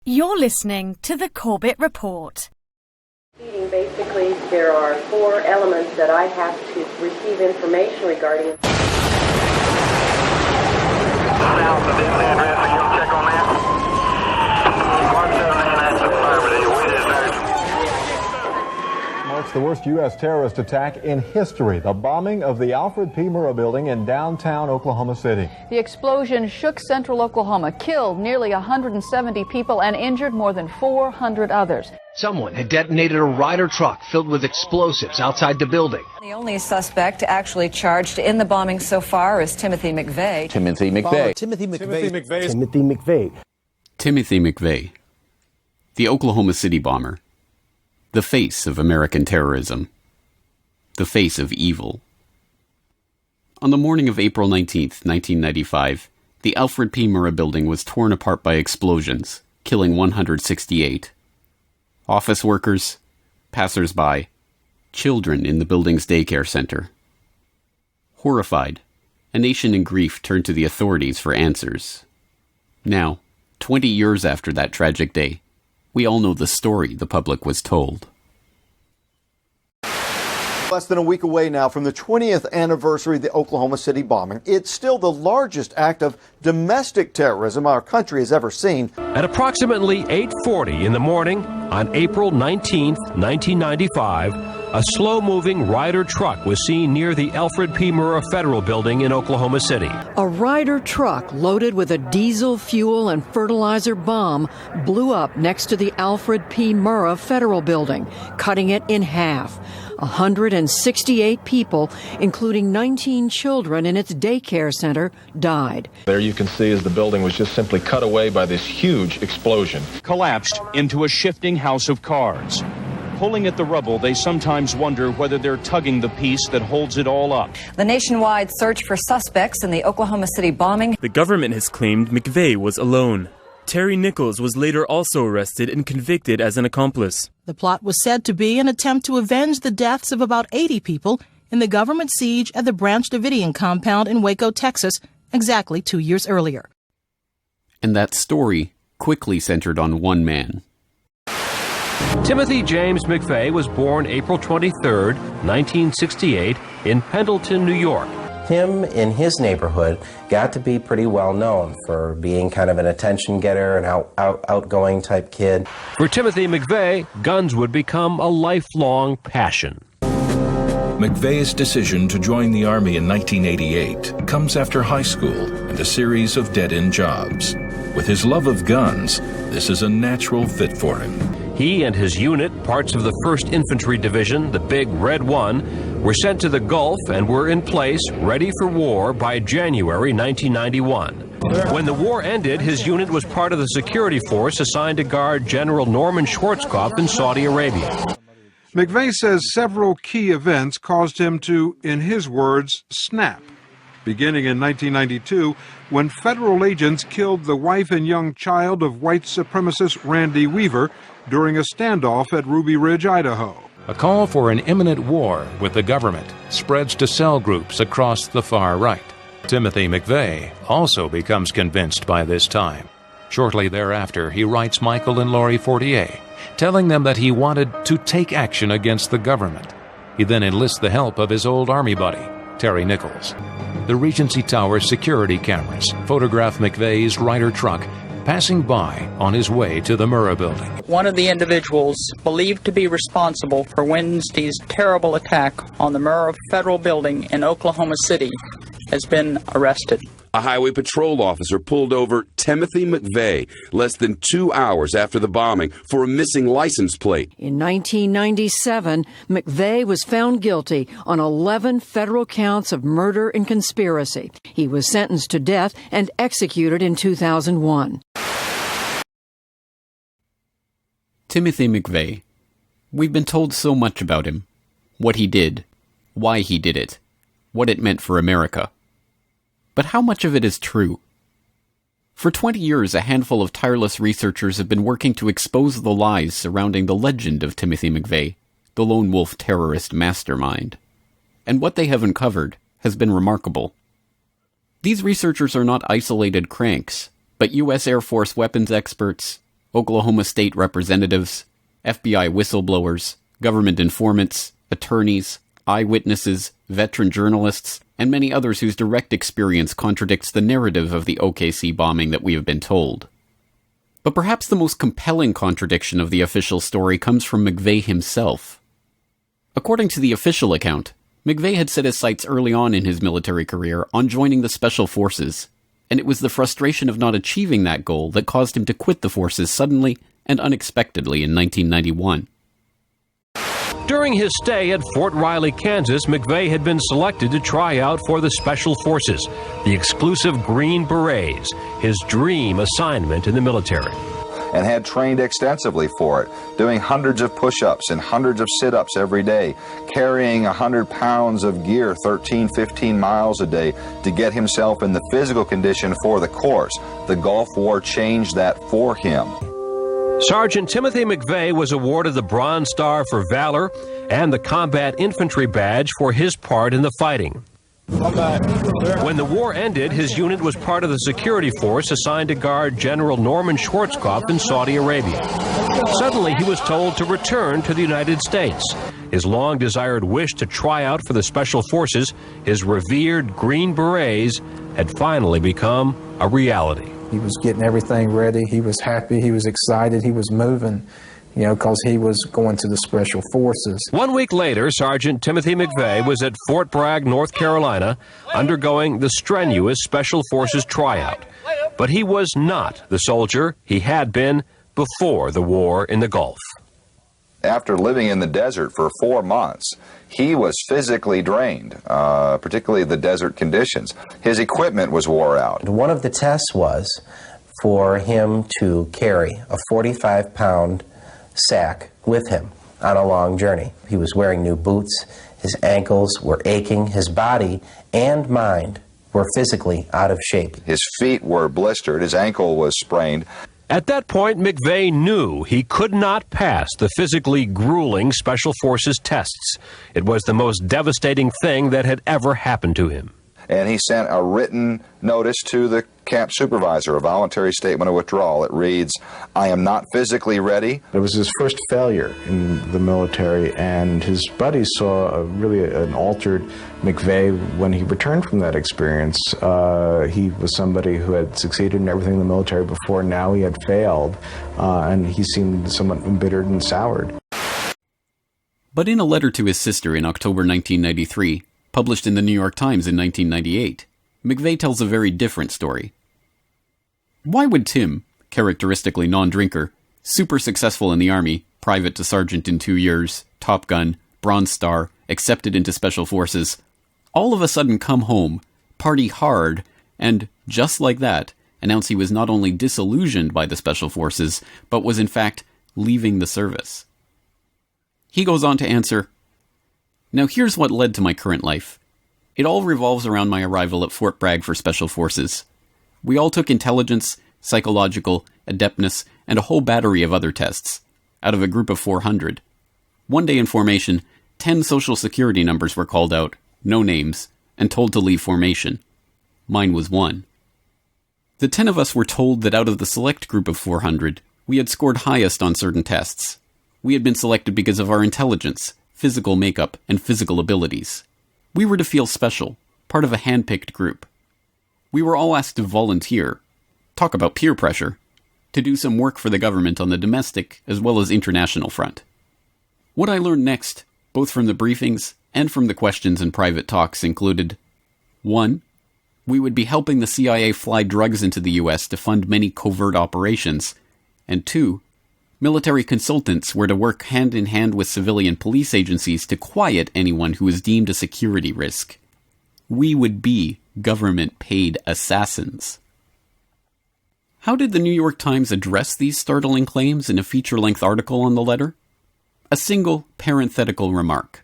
You're listening to the Corbett Report. Basically, there are 4 elements that I have to receive information regarding. South of this address, can you check on that? 179, that's affirmative. We just heard. Marks the worst U.S. terrorist attack in history, the bombing of the Alfred P. Murrah building in downtown Oklahoma City. The explosion shook central Oklahoma, killed nearly 170 people and injured more than 400 others. Someone had detonated a Ryder truck filled with explosives outside the building. The only suspect actually charged in the bombing so far is Timothy McVeigh. Timothy McVeigh. Timothy McVeigh. Timothy McVeigh. Timothy McVeigh, the Oklahoma City bomber, the face of American terrorism, the face of evil. On the morning of April 19th, 1995, the Alfred P. Murrah building was torn apart by explosions, killing 168. Office workers, passers-by, children in the building's daycare center. Horrified, a nation in grief turned to the authorities for answers. Now, 20 years after that tragic day, we all know the story the public was told. Less than a week away now from the 20th anniversary of the Oklahoma City bombing. It's still the largest act of domestic terrorism our country has ever seen. At approximately 8:40 in the morning on April 19th, 1995, a slow-moving Ryder truck was seen near the Alfred P. Murrah Federal Building in Oklahoma City. A Ryder truck loaded with a diesel fuel and fertilizer bomb blew up next to the Alfred P. Murrah Federal Building, cutting it in half. 168 people, including 19 children in its daycare center, died. There you can see as the building was just simply cut away by this huge explosion. Collapsed into a shifting house of cards. Pulling at the rubble, they sometimes wonder whether they're tugging the piece that holds it all up. The nationwide search for suspects in the Oklahoma City bombing. The government has claimed McVeigh was alone. Terry Nichols was later also arrested and convicted as an accomplice. The plot was said to be an attempt to avenge the deaths of about 80 people in the government siege at the Branch Davidian compound in Waco, Texas, exactly 2 years earlier. And that story quickly centered on one man. Timothy James McVeigh was born April 23, 1968, in Pendleton, New York. Him in his neighborhood got to be pretty well known for being kind of an attention getter, an outgoing type kid. For Timothy McVeigh, guns would become a lifelong passion. McVeigh's decision to join the Army in 1988 comes after high school and a series of dead-end jobs. With his love of guns, this is a natural fit for him. He and his unit, parts of the 1st Infantry Division, the Big Red One, were sent to the Gulf and were in place, ready for war by January 1991. When the war ended, his unit was part of the security force assigned to guard General Norman Schwarzkopf in Saudi Arabia. McVeigh says several key events caused him to, in his words, snap. Beginning in 1992, when federal agents killed the wife and young child of white supremacist Randy Weaver during a standoff at Ruby Ridge, Idaho. A call for an imminent war with the government spreads to cell groups across the far right. Timothy McVeigh also becomes convinced by this time. Shortly thereafter, he writes Michael and Lori Fortier, telling them that he wanted to take action against the government. He then enlists the help of his old Army buddy, Terry Nichols. The Regency Tower security cameras photograph McVeigh's Ryder truck passing by on his way to the Murrah building. One of the individuals believed to be responsible for Wednesday's terrible attack on the Murrah Federal Building in Oklahoma City has been arrested. A highway patrol officer pulled over Timothy McVeigh less than 2 hours after the bombing for a missing license plate. In 1997, McVeigh was found guilty on 11 federal counts of murder and conspiracy. He was sentenced to death and executed in 2001. Timothy McVeigh. We've been told so much about him. What he did, why he did it, what it meant for America. But how much of it is true? For 20 years, a handful of tireless researchers have been working to expose the lies surrounding the legend of Timothy McVeigh, the lone wolf terrorist mastermind. And what they have uncovered has been remarkable. These researchers are not isolated cranks, but U.S. Air Force weapons experts, Oklahoma state representatives, FBI whistleblowers, government informants, attorneys, eyewitnesses, veteran journalists, and many others whose direct experience contradicts the narrative of the OKC bombing that we have been told. But perhaps the most compelling contradiction of the official story comes from McVeigh himself. According to the official account, McVeigh had set his sights early on in his military career on joining the Special Forces, and it was the frustration of not achieving that goal that caused him to quit the forces suddenly and unexpectedly in 1991. During his stay at Fort Riley, Kansas, McVeigh had been selected to try out for the Special Forces, the exclusive Green Berets, his dream assignment in the military. And had trained extensively for it, doing hundreds of push-ups and hundreds of sit-ups every day, carrying 100 pounds of gear 13, 15 miles a day to get himself in the physical condition for the course. The Gulf War changed that for him. Sergeant Timothy McVeigh was awarded the Bronze Star for Valor and the Combat Infantry Badge for his part in the fighting. When the war ended, his unit was part of the security force assigned to guard General Norman Schwarzkopf in Saudi Arabia. Suddenly, he was told to return to the United States. His long-desired wish to try out for the Special Forces, his revered Green Berets, had finally become a reality. He was getting everything ready. He was happy. He was excited. He was moving, because he was going to the Special Forces. 1 week later, Sergeant Timothy McVeigh was at Fort Bragg, North Carolina, undergoing the strenuous Special Forces tryout. But he was not the soldier he had been before the war in the Gulf. After living in the desert for 4 months, he was physically drained, particularly the desert conditions. His equipment was wore out. One of the tests was for him to carry a 45-pound sack with him on a long journey. He was wearing new boots, his ankles were aching, his body and mind were physically out of shape. His feet were blistered, his ankle was sprained. At that point, McVeigh knew he could not pass the physically grueling Special Forces tests. It was the most devastating thing that had ever happened to him. And he sent a written notice to the camp supervisor, a voluntary statement of withdrawal. It reads, "I am not physically ready." It was his first failure in the military, and his buddies saw really an altered McVeigh when he returned from that experience. He was somebody who had succeeded in everything in the military before. Now he had failed, and he seemed somewhat embittered and soured. But in a letter to his sister in October 1993, published in the New York Times in 1998, McVeigh tells a very different story. Why would Tim, characteristically non-drinker, super successful in the Army, private to sergeant in 2 years, Top Gun, Bronze Star, accepted into Special Forces, all of a sudden come home, party hard, and, just like that, announce he was not only disillusioned by the Special Forces, but was in fact leaving the service? He goes on to answer, "Now here's what led to my current life. It all revolves around my arrival at Fort Bragg for Special Forces. We all took intelligence, psychological, adeptness, and a whole battery of other tests, out of a group of 400. One day in formation, 10 social security numbers were called out, no names, and told to leave formation. Mine was one. The 10 of us were told that out of the select group of 400, we had scored highest on certain tests. We had been selected because of our intelligence, physical makeup, and physical abilities. We were to feel special, part of a hand-picked group. We were all asked to volunteer, talk about peer pressure, to do some work for the government on the domestic as well as international front. What I learned next, both from the briefings and from the questions and private talks, included 1. We would be helping the CIA fly drugs into the US to fund many covert operations, and 2. Military consultants were to work hand-in-hand with civilian police agencies to quiet anyone who was deemed a security risk. We would be government-paid assassins." How did the New York Times address these startling claims in a feature-length article on the letter? A single parenthetical remark.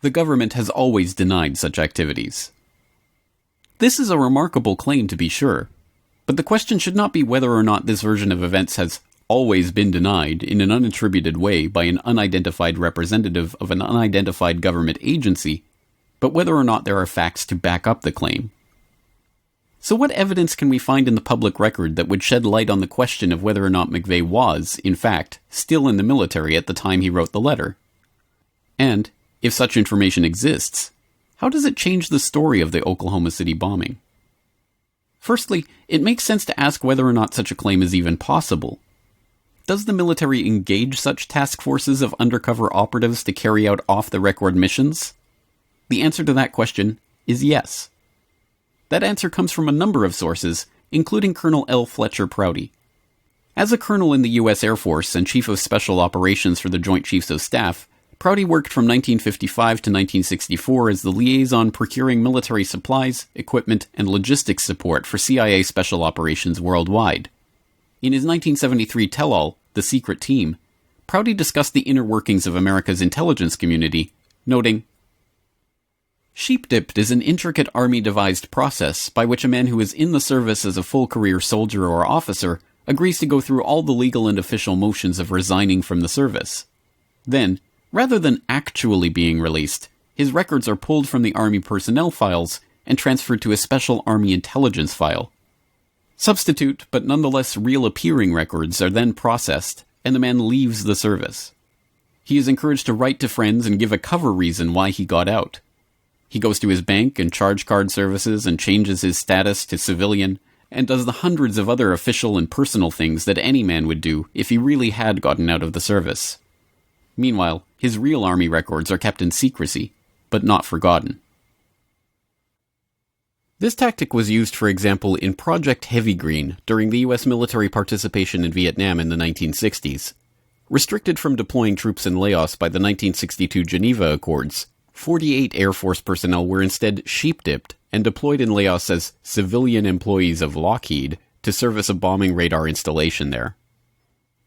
The government has always denied such activities. This is a remarkable claim, to be sure, but the question should not be whether or not this version of events has always been denied in an unattributed way by an unidentified representative of an unidentified government agency, but whether or not there are facts to back up the claim. So what evidence can we find in the public record that would shed light on the question of whether or not McVeigh was, in fact, still in the military at the time he wrote the letter? And, if such information exists, how does it change the story of the Oklahoma City bombing? Firstly, it makes sense to ask whether or not such a claim is even possible. Does the military engage such task forces of undercover operatives to carry out off-the-record missions? The answer to that question is yes. That answer comes from a number of sources, including Colonel L. Fletcher Prouty. As a colonel in the U.S. Air Force and Chief of Special Operations for the Joint Chiefs of Staff, Prouty worked from 1955 to 1964 as the liaison procuring military supplies, equipment, and logistics support for CIA Special Operations worldwide. In his 1973 tell-all, The Secret Team, Prouty discussed the inner workings of America's intelligence community, noting, "Sheep-dipped is an intricate Army-devised process by which a man who is in the service as a full-career soldier or officer agrees to go through all the legal and official motions of resigning from the service. Then, rather than actually being released, his records are pulled from the Army personnel files and transferred to a special Army intelligence file. Substitute, but nonetheless real-appearing records are then processed, and the man leaves the service. He is encouraged to write to friends and give a cover reason why he got out. He goes to his bank and charge card services and changes his status to civilian, and does the hundreds of other official and personal things that any man would do if he really had gotten out of the service. Meanwhile, his real Army records are kept in secrecy, but not forgotten." This tactic was used, for example, in Project Heavy Green during the U.S. military participation in Vietnam in the 1960s. Restricted from deploying troops in Laos by the 1962 Geneva Accords, 48 Air Force personnel were instead sheep-dipped and deployed in Laos as civilian employees of Lockheed to service a bombing radar installation there.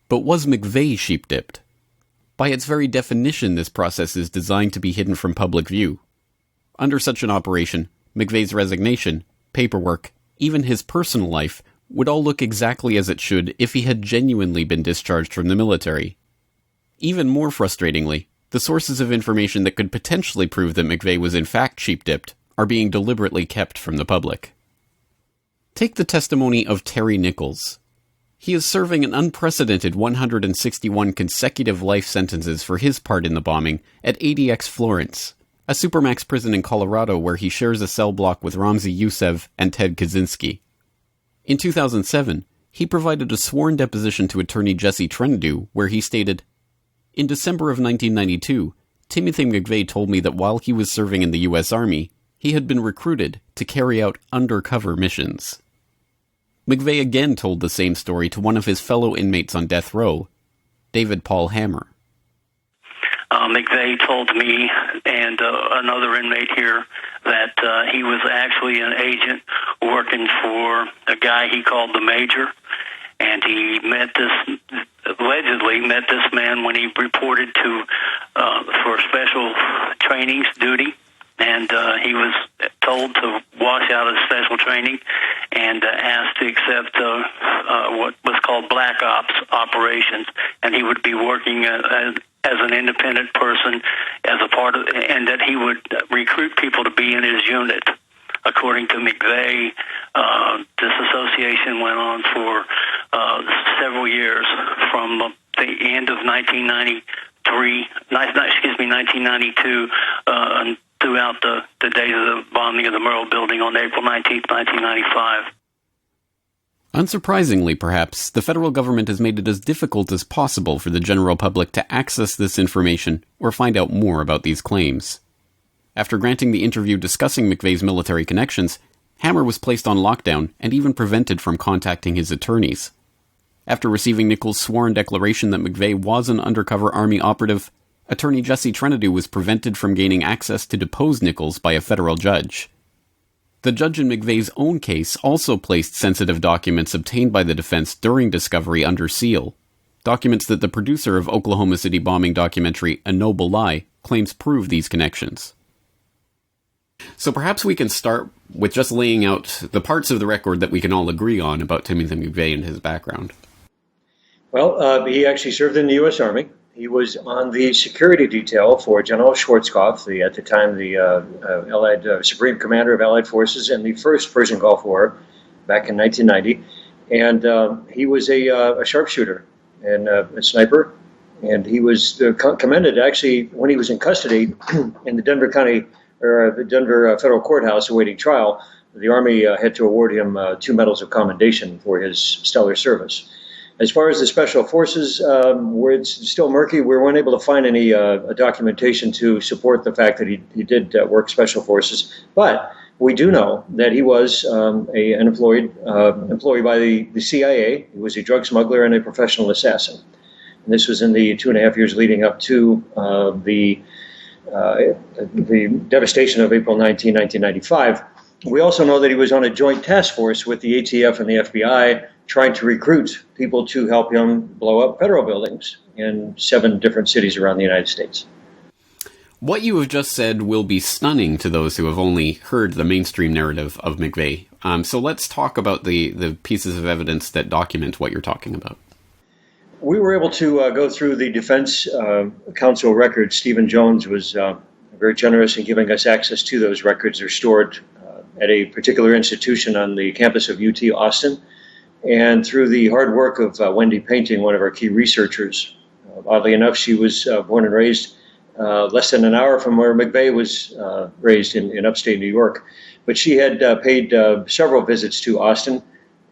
But was McVeigh sheep-dipped? By its very definition, this process is designed to be hidden from public view. Under such an operation, McVeigh's resignation, paperwork, even his personal life, would all look exactly as it should if he had genuinely been discharged from the military. Even more frustratingly, the sources of information that could potentially prove that McVeigh was in fact sheep-dipped are being deliberately kept from the public. Take the testimony of Terry Nichols. He is serving an unprecedented 161 consecutive life sentences for his part in the bombing at ADX Florence, a supermax prison in Colorado where he shares a cell block with Ramzi Youssef and Ted Kaczynski. In 2007, he provided a sworn deposition to attorney Jesse Trendue where he stated, "In December of 1992, Timothy McVeigh told me that while he was serving in the U.S. Army, he had been recruited to carry out undercover missions." McVeigh again told the same story to one of his fellow inmates on death row, David Paul Hammer. McVeigh told me and another inmate here that he was actually an agent working for a guy he called the Major, and he allegedly met this man when he reported to for special trainings duty, and he was told to wash out his special training and asked to accept what was called black ops operations, and he would be working as an independent person as a part of, and that he would recruit people to be in his unit. According to McVeigh, this association went on for several years, from the end of 1992, and throughout the days of the bombing of the Murrah building on April 19, 1995. Unsurprisingly, perhaps, the federal government has made it as difficult as possible for the general public to access this information or find out more about these claims. After granting the interview discussing McVeigh's military connections, Hammer was placed on lockdown and even prevented from contacting his attorneys. After receiving Nichols' sworn declaration that McVeigh was an undercover Army operative, attorney Jesse Trendue was prevented from gaining access to depose Nichols by a federal judge. The judge in McVeigh's own case also placed sensitive documents obtained by the defense during discovery under seal, documents that the producer of Oklahoma City bombing documentary A Noble Lie claims prove these connections. So perhaps we can start with just laying out the parts of the record that we can all agree on about Timothy McVeigh and his background. Well, he actually served in the U.S. Army. He was on the security detail for General Schwarzkopf, at the time the Allied Supreme Commander of Allied Forces in the first Persian Gulf War back in 1990. And he was a sharpshooter and a sniper. And he was commended, actually, when he was in custody in the Denver Federal Courthouse awaiting trial. The Army had to award him 2 medals of commendation for his stellar service. As far as the Special Forces, where it's still murky, we weren't able to find any documentation to support the fact that he did work Special Forces. But we do know that he was an employee by the CIA. He was a drug smuggler and a professional assassin. And this was in the 2.5 years leading up to the devastation of April 19, 1995. We also know that he was on a joint task force with the ATF and the FBI trying to recruit people to help him blow up federal buildings in 7 different cities around the United States. What you have just said will be stunning to those who have only heard the mainstream narrative of McVeigh. So let's talk about the pieces of evidence that document what you're talking about. We were able to go through the defense counsel records. Stephen Jones was very generous in giving us access to those records. They're stored at a particular institution on the campus of UT Austin. And through the hard work of Wendy Painting, one of our key researchers, oddly enough, she was born and raised less than an hour from where McVeigh was raised in upstate New York. But she had paid several visits to Austin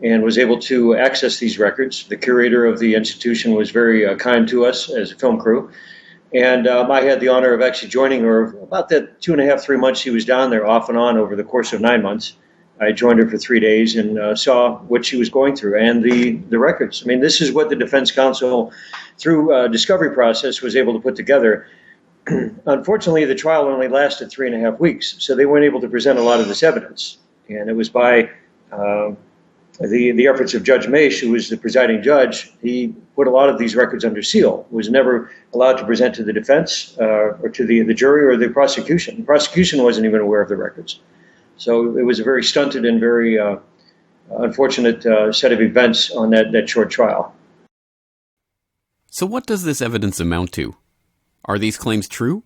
and was able to access these records. The curator of the institution was very kind to us as a film crew. And I had the honor of actually joining her about the 2.5, 3 months she was down there, off and on over the course of 9 months. I joined her for 3 days and saw what she was going through and the records. I mean, this is what the defense counsel, through a discovery process, was able to put together. Unfortunately, the trial only lasted 3.5 weeks, so they weren't able to present a lot of this evidence. And it was by the efforts of Judge Maish, who was the presiding judge. He put a lot of these records under seal, was never allowed to present to the defense or to the jury or the prosecution. The prosecution wasn't even aware of the records. So it was a very stunted and very unfortunate set of events on that short trial. So what does this evidence amount to? Are these claims true?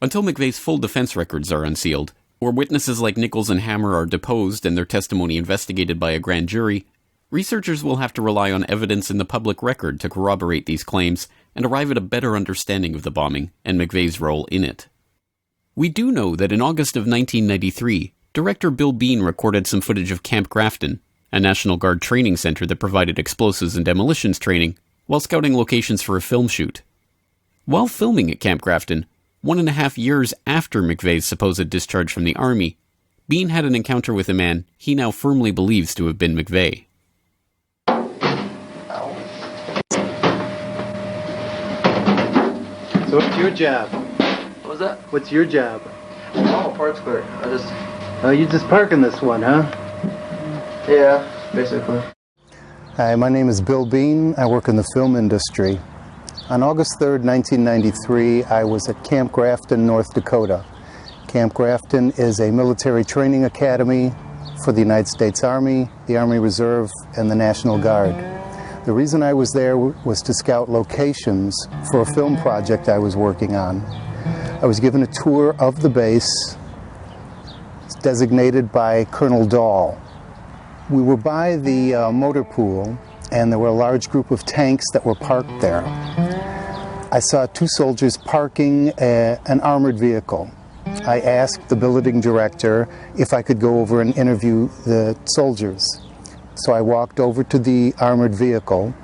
Until McVeigh's full defense records are unsealed, or witnesses like Nichols and Hammer are deposed and their testimony investigated by a grand jury, researchers will have to rely on evidence in the public record to corroborate these claims and arrive at a better understanding of the bombing and McVeigh's role in it. We do know that in August of 1993, director Bill Bean recorded some footage of Camp Grafton, a National Guard training center that provided explosives and demolitions training, while scouting locations for a film shoot. While filming at Camp Grafton, 1.5 years after McVeigh's supposed discharge from the Army, Bean had an encounter with a man he now firmly believes to have been McVeigh. So what's your job? What was that? What's your job? I'm a parts clerk. Oh, you just parking this one, huh? Yeah, basically. Hi, my name is Bill Bean. I work in the film industry. On August 3rd, 1993, I was at Camp Grafton, North Dakota. Camp Grafton is a military training academy for the United States Army, the Army Reserve, and the National Guard. The reason I was there was to scout locations for a film project I was working on. I was given a tour of the base, designated by Colonel Dahl. We were by the motor pool, and there were a large group of tanks that were parked there. I saw 2 soldiers parking an armored vehicle. I asked the billeting director if I could go over and interview the soldiers. So I walked over to the armored vehicle.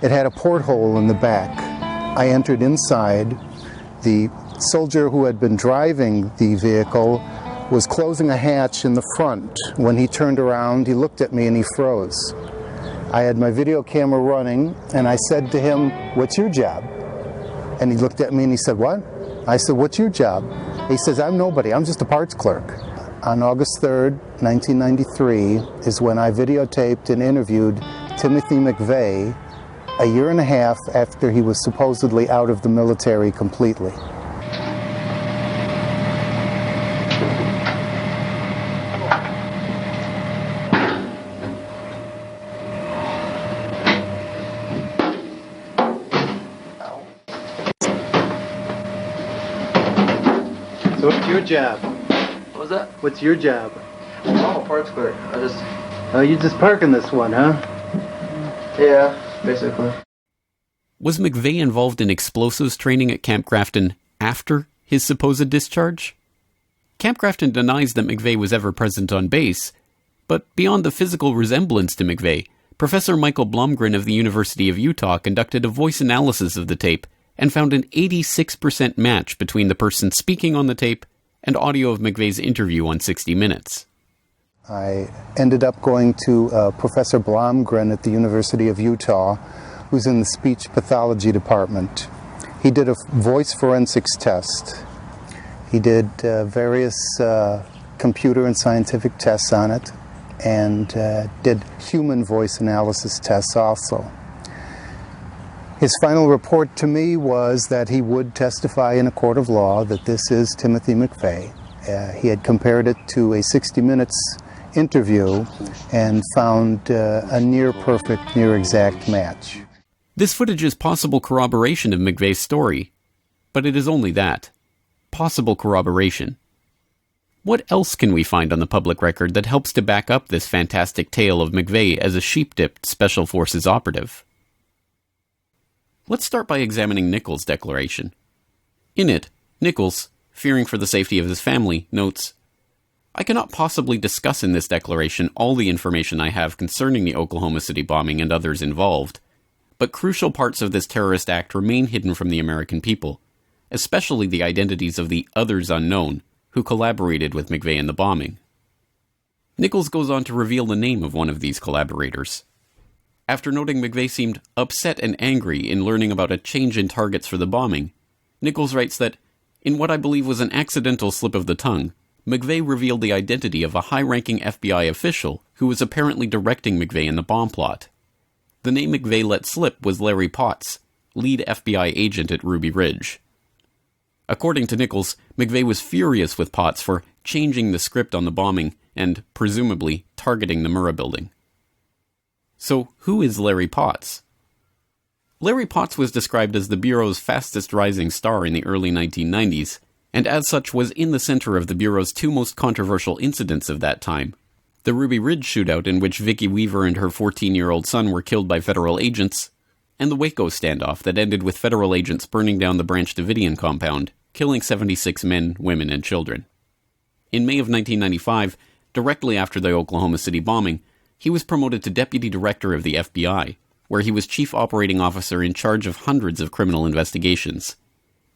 It had a porthole in the back. I entered inside. The soldier who had been driving the vehicle was closing a hatch in the front. When he turned around, he looked at me and he froze. I had my video camera running, and I said to him, "What's your job?" And he looked at me and he said, "What?" I said, "What's your job?" He says, "I'm nobody. I'm just a parts clerk." On August 3rd, 1993, is when I videotaped and interviewed Timothy McVeigh a 1.5 years after he was supposedly out of the military completely. So what's your job? What was that? What's your job? I'm a parts clerk. Oh, you just parking this one, huh? Yeah, basically. Was McVeigh involved in explosives training at Camp Grafton after his supposed discharge? Camp Grafton denies that McVeigh was ever present on base, but beyond the physical resemblance to McVeigh, Professor Michael Blomgren of the University of Utah conducted a voice analysis of the tape and found an 86% match between the person speaking on the tape and audio of McVeigh's interview on 60 Minutes. I ended up going to Professor Blomgren at the University of Utah, who's in the speech pathology department. He did a voice forensics test. He did various computer and scientific tests on it, and did human voice analysis tests also. His final report to me was that he would testify in a court of law that this is Timothy McVeigh. He had compared it to a 60 Minutes interview and found a near-perfect, near-exact match. This footage is possible corroboration of McVeigh's story, but it is only that. Possible corroboration. What else can we find on the public record that helps to back up this fantastic tale of McVeigh as a sheep-dipped Special Forces operative? Let's start by examining Nichols' declaration. In it, Nichols, fearing for the safety of his family, notes, "I cannot possibly discuss in this declaration all the information I have concerning the Oklahoma City bombing and others involved, but crucial parts of this terrorist act remain hidden from the American people, especially the identities of the others unknown who collaborated with McVeigh in the bombing." Nichols goes on to reveal the name of one of these collaborators. After noting McVeigh seemed upset and angry in learning about a change in targets for the bombing, Nichols writes that, in what I believe was an accidental slip of the tongue, McVeigh revealed the identity of a high-ranking FBI official who was apparently directing McVeigh in the bomb plot. The name McVeigh let slip was Larry Potts, lead FBI agent at Ruby Ridge. According to Nichols, McVeigh was furious with Potts for changing the script on the bombing and, presumably, targeting the Murrah building. So, who is Larry Potts? Larry Potts was described as the Bureau's fastest rising star in the early 1990s, and as such was in the center of the Bureau's two most controversial incidents of that time: the Ruby Ridge shootout in which Vicki Weaver and her 14-year-old son were killed by federal agents, and the Waco standoff that ended with federal agents burning down the Branch Davidian compound, killing 76 men, women, and children. In May of 1995, directly after the Oklahoma City bombing, he was promoted to Deputy Director of the FBI, where he was Chief Operating Officer in charge of hundreds of criminal investigations.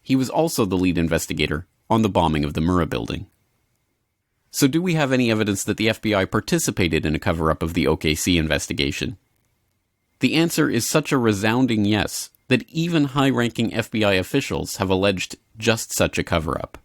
He was also the lead investigator on the bombing of the Murrah building. So do we have any evidence that the FBI participated in a cover-up of the OKC investigation? The answer is such a resounding yes that even high-ranking FBI officials have alleged just such a cover-up.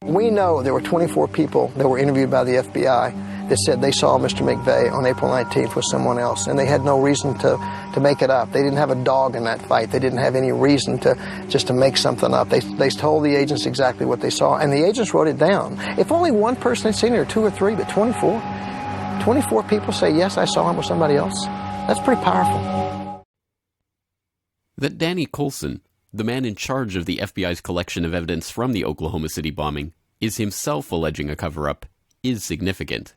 We know there were 24 people that were interviewed by the FBI that said they saw Mr. McVeigh on April 19th with someone else, and they had no reason to make it up. They didn't have a dog in that fight. They didn't have any reason to make something up. They told the agents exactly what they saw, and the agents wrote it down. If only one person had seen it, or two or three, but 24 people say, yes, I saw him with somebody else. That's pretty powerful. That Danny Coulson, the man in charge of the FBI's collection of evidence from the Oklahoma City bombing, is himself alleging a cover-up, is significant.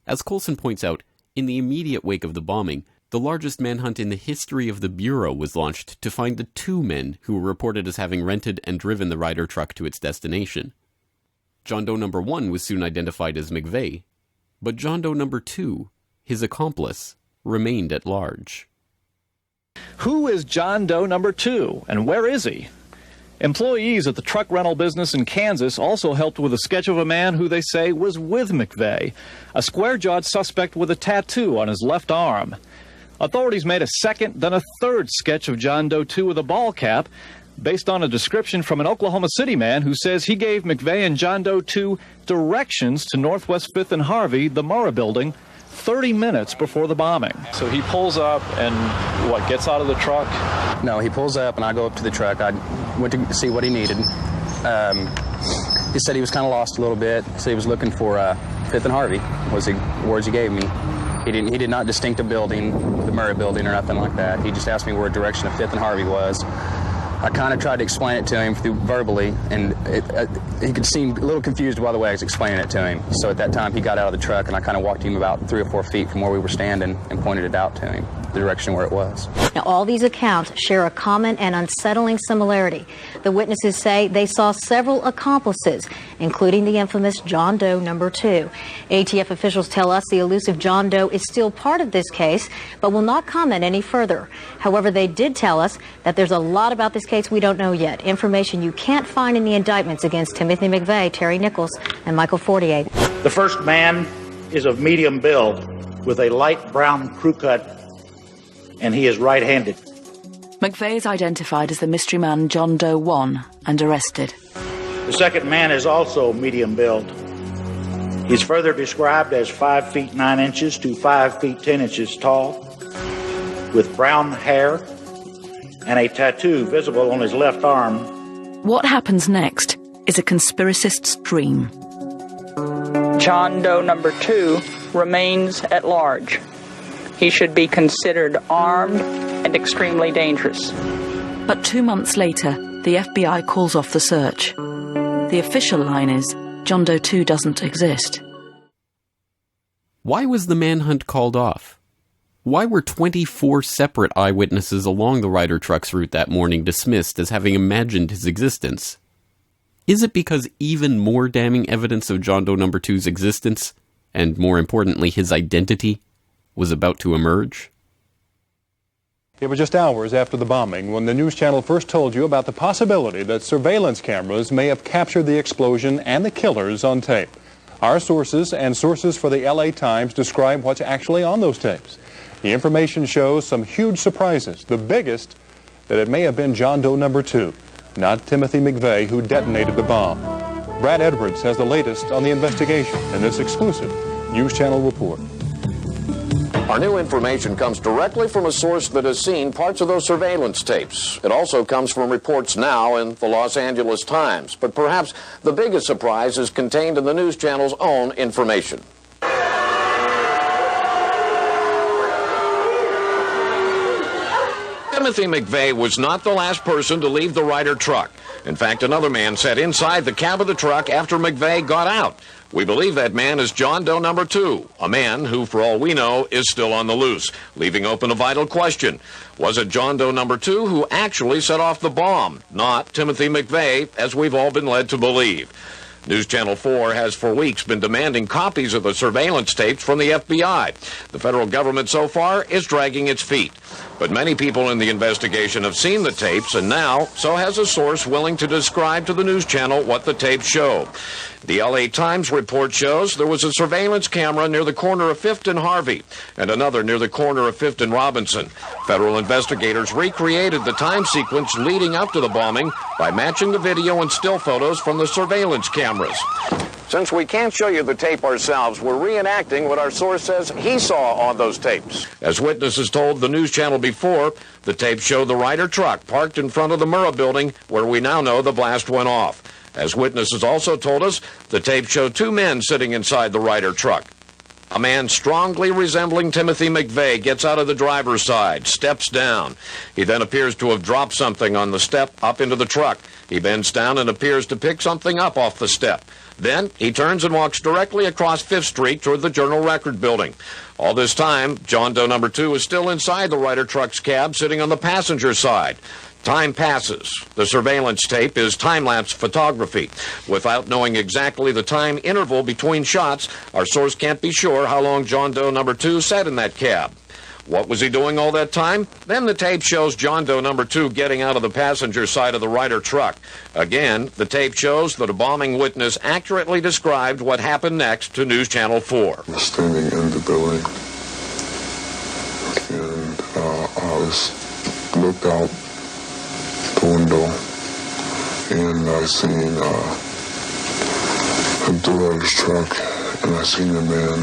As Coulson points out, in the immediate wake of the bombing, the largest manhunt in the history of the Bureau was launched to find the two men who were reported as having rented and driven the Ryder truck to its destination. John Doe number 1 was soon identified as McVeigh, but John Doe number 2, his accomplice, remained at large. Who is John Doe number 2, and where is he? Employees at the truck rental business in Kansas also helped with a sketch of a man who they say was with McVeigh, a square-jawed suspect with a tattoo on his left arm. Authorities made a second, then a third sketch of John Doe 2 with a ball cap, based on a description from an Oklahoma City man who says he gave McVeigh and John Doe 2 directions to Northwest 5th and Harvey, the Murrah building, 30 minutes before the bombing. So he pulls up and, gets out of the truck? No, he pulls up and I go up to the truck. I went to see what he needed. He said he was kind of lost a little bit. He said he was looking for 5th and Harvey, was the words he gave me. He did not distinct a building, the Murrah building or nothing like that. He just asked me where direction of 5th and Harvey was. I kind of tried to explain it to him through verbally, and he could seem a little confused by the way I was explaining it to him. So at that time, he got out of the truck, and I kind of walked him about 3 or 4 feet from where we were standing and pointed it out to him, the direction where it was. Now, all these accounts share a common and unsettling similarity. The witnesses say they saw several accomplices, including the infamous John Doe number 2. ATF officials tell us the elusive John Doe is still part of this case, but will not comment any further. However, they did tell us that there's a lot about this case we don't know yet, information you can't find in the indictments against Timothy McVeigh, Terry Nichols, and Michael Fortier. The first man is of medium build with a light brown crew cut, and he is right-handed. McVeigh is identified as the mystery man John Doe 1 and arrested. The second man is also medium build. He's further described as 5 feet 9 inches to 5 feet 10 inches tall, with brown hair and a tattoo visible on his left arm. What happens next is a conspiracist's dream. John Doe number 2 remains at large. He should be considered armed and extremely dangerous. But 2 months later, the FBI calls off the search. The official line is, John Doe 2 doesn't exist. Why was the manhunt called off? Why were 24 separate eyewitnesses along the Ryder truck's route that morning dismissed as having imagined his existence? Is it because even more damning evidence of John Doe number 2's existence, and more importantly his identity, was about to emerge? It was just hours after the bombing when the news channel first told you about the possibility that surveillance cameras may have captured the explosion and the killers on tape. Our sources and sources for the LA Times describe what's actually on those tapes. The information shows some huge surprises, the biggest that it may have been John Doe number 2, not Timothy McVeigh, who detonated the bomb. Brad Edwards has the latest on the investigation in this exclusive News Channel report. Our new information comes directly from a source that has seen parts of those surveillance tapes. It also comes from reports now in the Los Angeles Times. But perhaps the biggest surprise is contained in the news channel's own information. Timothy McVeigh was not the last person to leave the Ryder truck. In fact, another man sat inside the cab of the truck after McVeigh got out. We believe that man is John Doe number 2, a man who, for all we know, is still on the loose, leaving open a vital question. Was it John Doe number 2 who actually set off the bomb, not Timothy McVeigh, as we've all been led to believe? News Channel 4 has for weeks been demanding copies of the surveillance tapes from the FBI. The federal government so far is dragging its feet. But many people in the investigation have seen the tapes, and now so has a source willing to describe to the news channel what the tapes show. The LA Times report shows there was a surveillance camera near the corner of 5th and Harvey and another near the corner of 5th and Robinson. Federal investigators recreated the time sequence leading up to the bombing by matching the video and still photos from the surveillance cameras. Since we can't show you the tape ourselves, we're reenacting what our source says he saw on those tapes. As witnesses told the news channel before, the tapes show the Ryder truck parked in front of the Murrah building where we now know the blast went off. As witnesses also told us, the tapes show 2 men sitting inside the Ryder truck. A man strongly resembling Timothy McVeigh gets out of the driver's side, steps down. He then appears to have dropped something on the step up into the truck. He bends down and appears to pick something up off the step. Then he turns and walks directly across 5th Street toward the Journal Record building. All this time, John Doe number 2 is still inside the Ryder truck's cab, sitting on the passenger side. Time passes. The surveillance tape is time-lapse photography. Without knowing exactly the time interval between shots, our source can't be sure how long John Doe number 2 sat in that cab. What was he doing all that time? Then the tape shows John Doe number 2 getting out of the passenger side of the Ryder truck. Again, the tape shows that a bombing witness accurately described what happened next to News Channel 4. I was standing in the building, and I looked out the window, and I seen the Ryder's truck, and I seen a man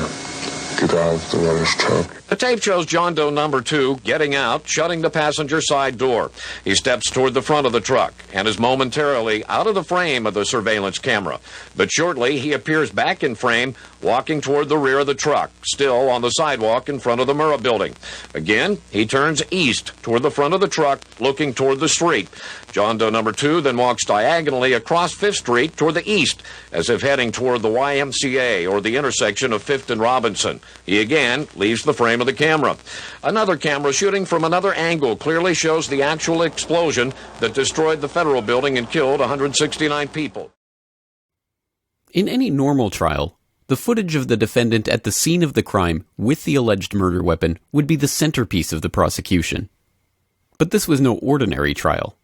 get out of the runner's truck. The tape shows John Doe number 2 getting out, shutting the passenger side door. He steps toward the front of the truck and is momentarily out of the frame of the surveillance camera. But shortly, he appears back in frame, walking toward the rear of the truck, still on the sidewalk in front of the Murrah building. Again, he turns east toward the front of the truck, looking toward the street. John Doe number 2 then walks diagonally across 5th Street toward the east, as if heading toward the YMCA or the intersection of 5th and Robinson. He again leaves the frame of the camera. Another camera shooting from another angle clearly shows the actual explosion that destroyed the federal building and killed 169 people. In any normal trial, the footage of the defendant at the scene of the crime with the alleged murder weapon would be the centerpiece of the prosecution. But this was no ordinary trial.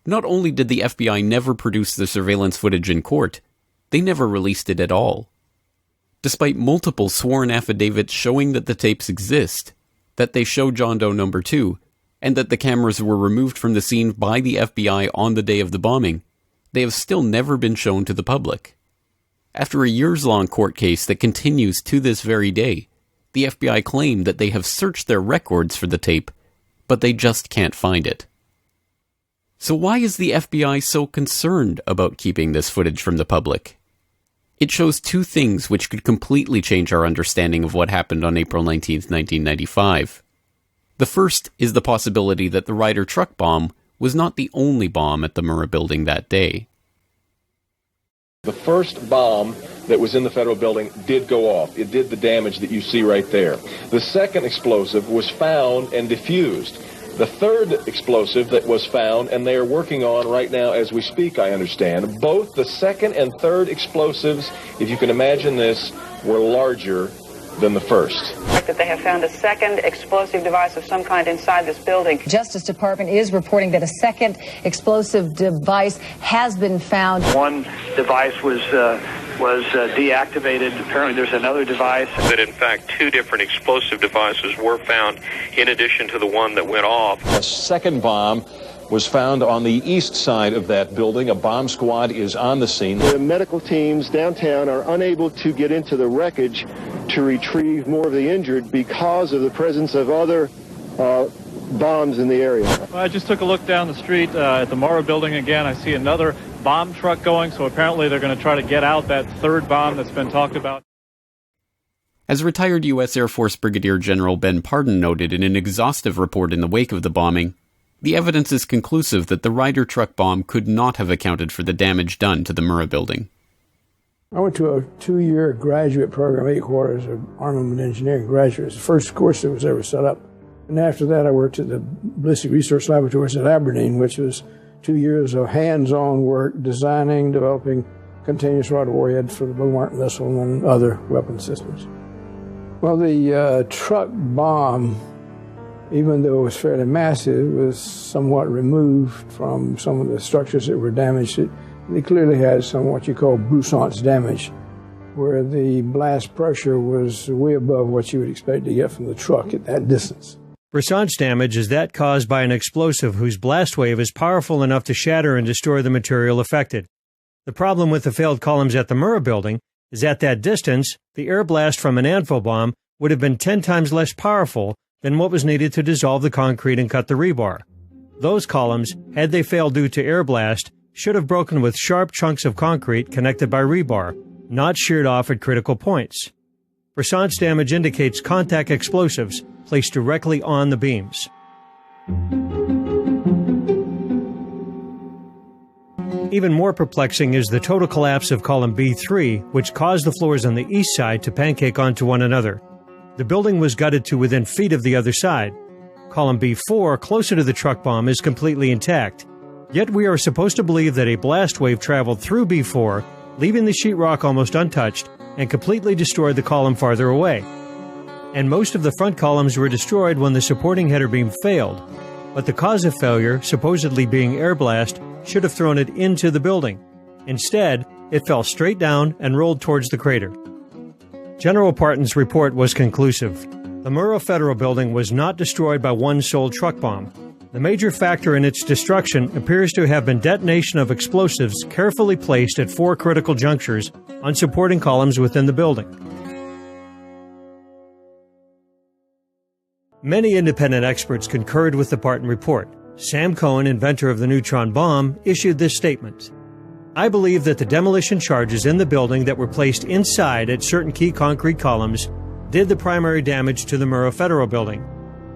Not only did the FBI never produce the surveillance footage in court, they never released it at all. Despite multiple sworn affidavits showing that the tapes exist, that they show John Doe number 2, and that the cameras were removed from the scene by the FBI on the day of the bombing, they have still never been shown to the public. After a years-long court case that continues to this very day, the FBI claim that they have searched their records for the tape, but they just can't find it. So why is the FBI so concerned about keeping this footage from the public? It shows two things which could completely change our understanding of what happened on April 19, 1995. The first is the possibility that the Ryder truck bomb was not the only bomb at the Murrah building that day. The first bomb that was in the federal building did go off. It did the damage that you see right there. The second explosive was found and diffused. The third explosive that was found, and they are working on right now as we speak, I understand, both the second and third explosives, if you can imagine this, were larger than the first. That they have found a second explosive device of some kind inside this building. Justice Department is reporting that a second explosive device has been found. One device was deactivated. Apparently there's another device. That in fact 2 different explosive devices were found in addition to the one that went off. A second bomb was found on the east side of that building. A bomb squad is on the scene. The medical teams downtown are unable to get into the wreckage to retrieve more of the injured because of the presence of other bombs in the area. I just took a look down the street at the Murrah building again. I see another bomb truck going, so apparently they're going to try to get out that third bomb that's been talked about. As retired U.S. Air Force Brigadier General Ben Pardon noted in an exhaustive report in the wake of the bombing, the evidence is conclusive that the Ryder truck bomb could not have accounted for the damage done to the Murrah building. I went to a 2-year graduate program, 8 quarters of armament engineering graduates, the first course that was ever set up. And after that, I worked at the Ballistic Research Laboratories at Aberdeen, which was 2 years of hands-on work designing, developing continuous rod warheads for the Bomark missile and other weapon systems. Well, the truck bomb, even though it was fairly massive, was somewhat removed from some of the structures that were damaged. They clearly had some what you call broussance damage, where the blast pressure was way above what you would expect to get from the truck at that distance. Broussance damage is that caused by an explosive whose blast wave is powerful enough to shatter and destroy the material affected. The problem with the failed columns at the Murrah building is at that distance, the air blast from an anvil bomb would have been 10 times less powerful than what was needed to dissolve the concrete and cut the rebar. Those columns, had they failed due to air blast, should have broken with sharp chunks of concrete connected by rebar, not sheared off at critical points. Broussance damage indicates contact explosives placed directly on the beams. Even more perplexing is the total collapse of column B3, which caused the floors on the east side to pancake onto one another. The building was gutted to within feet of the other side. Column B4, closer to the truck bomb, is completely intact. Yet we are supposed to believe that a blast wave traveled through B4, leaving the sheetrock almost untouched, and completely destroyed the column farther away. And most of the front columns were destroyed when the supporting header beam failed. But the cause of failure, supposedly being air blast, should have thrown it into the building. Instead, it fell straight down and rolled towards the crater. General Parton's report was conclusive. The Murrah Federal Building was not destroyed by one sole truck bomb. The major factor in its destruction appears to have been detonation of explosives carefully placed at 4 critical junctures on supporting columns within the building. Many independent experts concurred with the Parton report. Sam Cohen, inventor of the neutron bomb, issued this statement. I believe that the demolition charges in the building that were placed inside at certain key concrete columns did the primary damage to the Murrah Federal Building.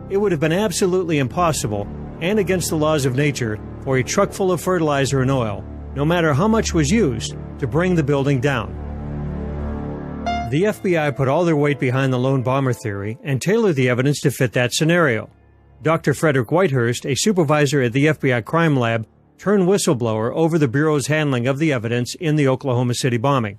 It would have been absolutely impossible and against the laws of nature for a truck full of fertilizer and oil, no matter how much was used, to bring the building down. The FBI put all their weight behind the lone bomber theory and tailored the evidence to fit that scenario. Dr. Frederick Whitehurst, a supervisor at the FBI crime lab, turned whistleblower over the Bureau's handling of the evidence in the Oklahoma City bombing.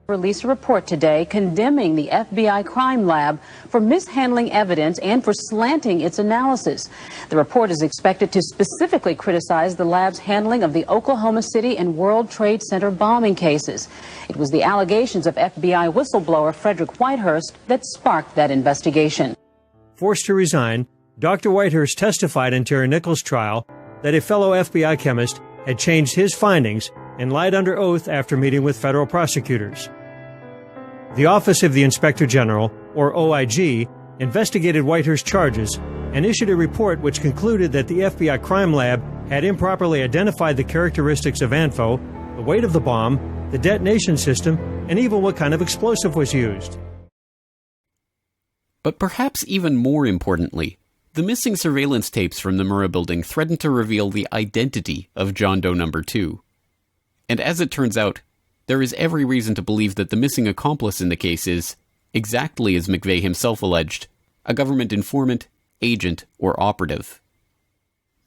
Released a report today condemning the FBI crime lab for mishandling evidence and for slanting its analysis. The report is expected to specifically criticize the lab's handling of the Oklahoma City and World Trade Center bombing cases. It was the allegations of FBI whistleblower Frederick Whitehurst that sparked that investigation. Forced to resign, Dr. Whitehurst testified in Terry Nichols' trial that a fellow FBI chemist had changed his findings and lied under oath after meeting with federal prosecutors. The Office of the Inspector General, or OIG, investigated Whitehurst's charges and issued a report which concluded that the FBI crime lab had improperly identified the characteristics of ANFO, the weight of the bomb, the detonation system, and even what kind of explosive was used. But perhaps even more importantly, the missing surveillance tapes from the Murrah building threatened to reveal the identity of John Doe No. 2. And as it turns out, there is every reason to believe that the missing accomplice in the case is, exactly as McVeigh himself alleged, a government informant, agent, or operative.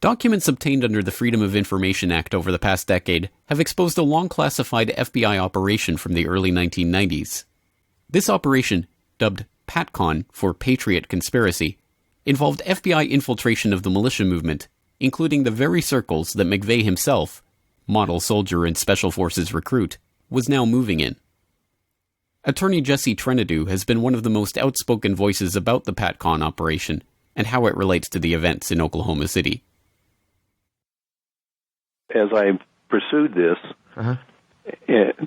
Documents obtained under the Freedom of Information Act over the past decade have exposed a long-classified FBI operation from the early 1990s. This operation, dubbed PATCON for Patriot Conspiracy, involved FBI infiltration of the militia movement, including the very circles that McVeigh himself, model soldier and Special Forces recruit, was now moving in. Attorney Jesse Trenadu has been one of the most outspoken voices about the PATCON operation and how it relates to the events in Oklahoma City. As I pursued this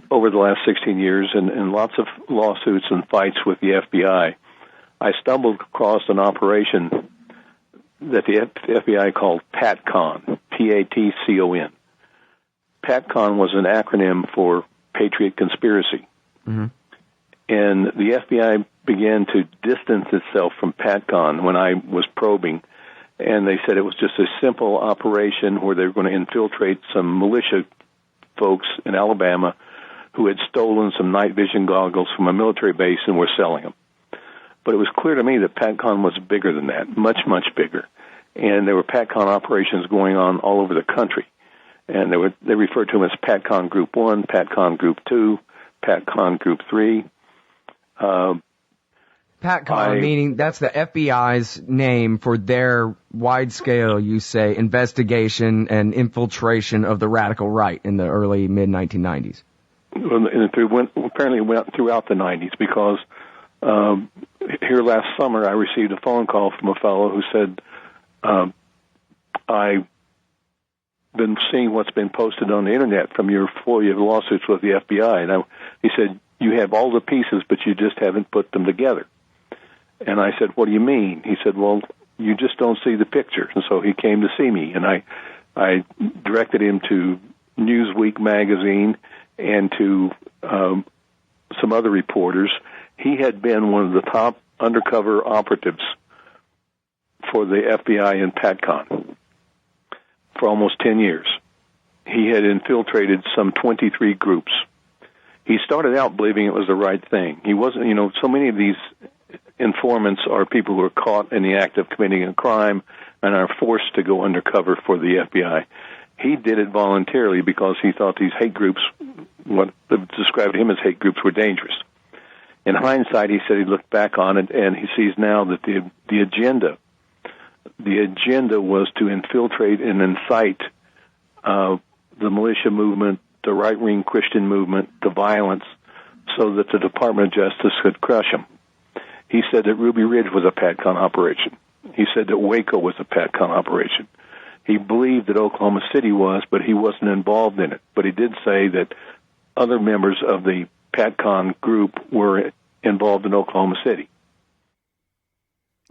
over the last 16 years and lots of lawsuits and fights with the FBI, I stumbled across an operation that the FBI called PATCON, P-A-T-C-O-N. PATCON was an acronym for Patriot Conspiracy. Mm-hmm. And the FBI began to distance itself from PATCON when I was probing, and they said it was just a simple operation where they were going to infiltrate some militia folks in Alabama who had stolen some night vision goggles from a military base and were selling them. But it was clear to me that PATCON was bigger than that, much, much bigger. And there were PATCON operations going on all over the country. And they referred to them as PATCON Group 1, PATCON Group 2, PATCON Group 3. PATCON, meaning that's the FBI's name for their wide-scale, you say, investigation and infiltration of the radical right in the early, mid-1990s. And apparently it went throughout the 90s because here last summer I received a phone call from a fellow who said, I've been seeing what's been posted on the Internet from your FOIA lawsuits with the FBI. And he said, you have all the pieces, but you just haven't put them together. And I said, what do you mean? He said, well, you just don't see the pictures. And so he came to see me, and I directed him to Newsweek magazine and to some other reporters. He had been one of the top undercover operatives for the FBI in PATCON for almost 10 years. He had infiltrated some 23 groups. He started out believing it was the right thing. He wasn't, so many of these informants are people who are caught in the act of committing a crime and are forced to go undercover for the FBI. He did it voluntarily because he thought these hate groups, what described him as hate groups, were dangerous. In hindsight, he said he looked back on it and he sees now that the agenda was to infiltrate and incite the militia movement, the right-wing Christian movement, the violence, so that the Department of Justice could crush them. He said that Ruby Ridge was a PATCON operation. He said that Waco was a PATCON operation. He believed that Oklahoma City was, but he wasn't involved in it. But he did say that other members of the PATCON group were involved in Oklahoma City.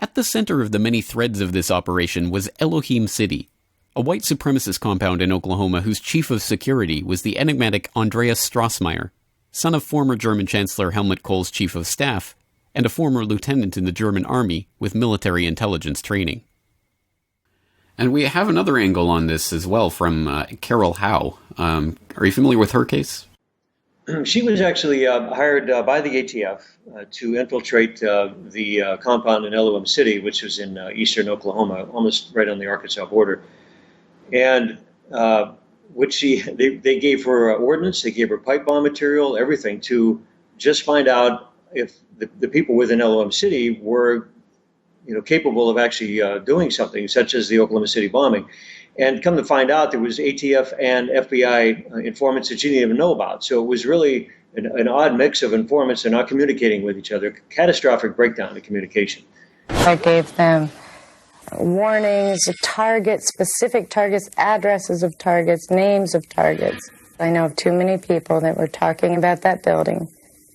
At the center of the many threads of this operation was Elohim City, a white supremacist compound in Oklahoma whose chief of security was the enigmatic Andreas Strassmeyer, son of former German Chancellor Helmut Kohl's chief of staff and a former lieutenant in the German army with military intelligence training. And we have another angle on this as well from Carol Howe. Are you familiar with her case? She was actually hired by the ATF to infiltrate the compound in Elohim City, which was in eastern Oklahoma, almost right on the Arkansas border. And they gave her ordnance, they gave her pipe bomb material, everything to just find out if the people within Elohim City were, capable of actually doing something, such as the Oklahoma City bombing. And come to find out, there was ATF and FBI informants that she didn't even know about. So it was really an odd mix of informants. They're not communicating with each other. Catastrophic breakdown in communication. I gave them warnings, targets, specific targets, addresses of targets, names of targets. I know of too many people that were talking about that building,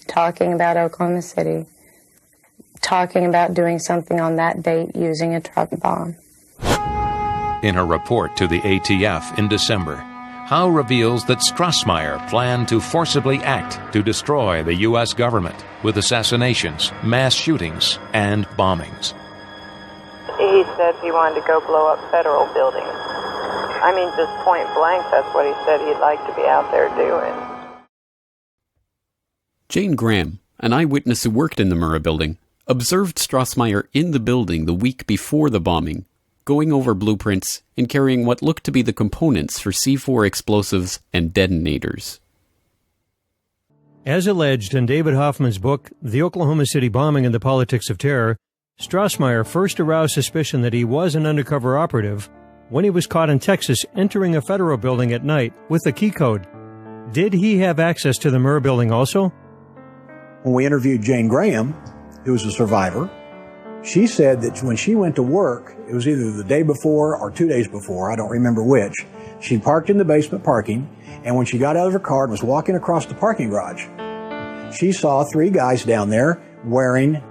talking about Oklahoma City, talking about doing something on that date using a truck bomb. In her report to the ATF in December, Howe reveals that Strassmeyer planned to forcibly act to destroy the U.S. government with assassinations, mass shootings, and bombings. He said he wanted to go blow up federal buildings. I mean, just point blank, that's what he said he'd like to be out there doing. Jane Graham, an eyewitness who worked in the Murrah building, observed Strassmeyer in the building the week before the bombing, going over blueprints and carrying what looked to be the components for C4 explosives and detonators. As alleged in David Hoffman's book, The Oklahoma City Bombing and the Politics of Terror, Strassmeyer first aroused suspicion that he was an undercover operative when he was caught in Texas entering a federal building at night with a key code. Did he have access to the Murrah building also? When we interviewed Jane Graham, who was a survivor, she said that when she went to work, it was either the day before or 2 days before, I don't remember which, she parked in the basement parking, and when she got out of her car and was walking across the parking garage, she saw 3 guys down there wearing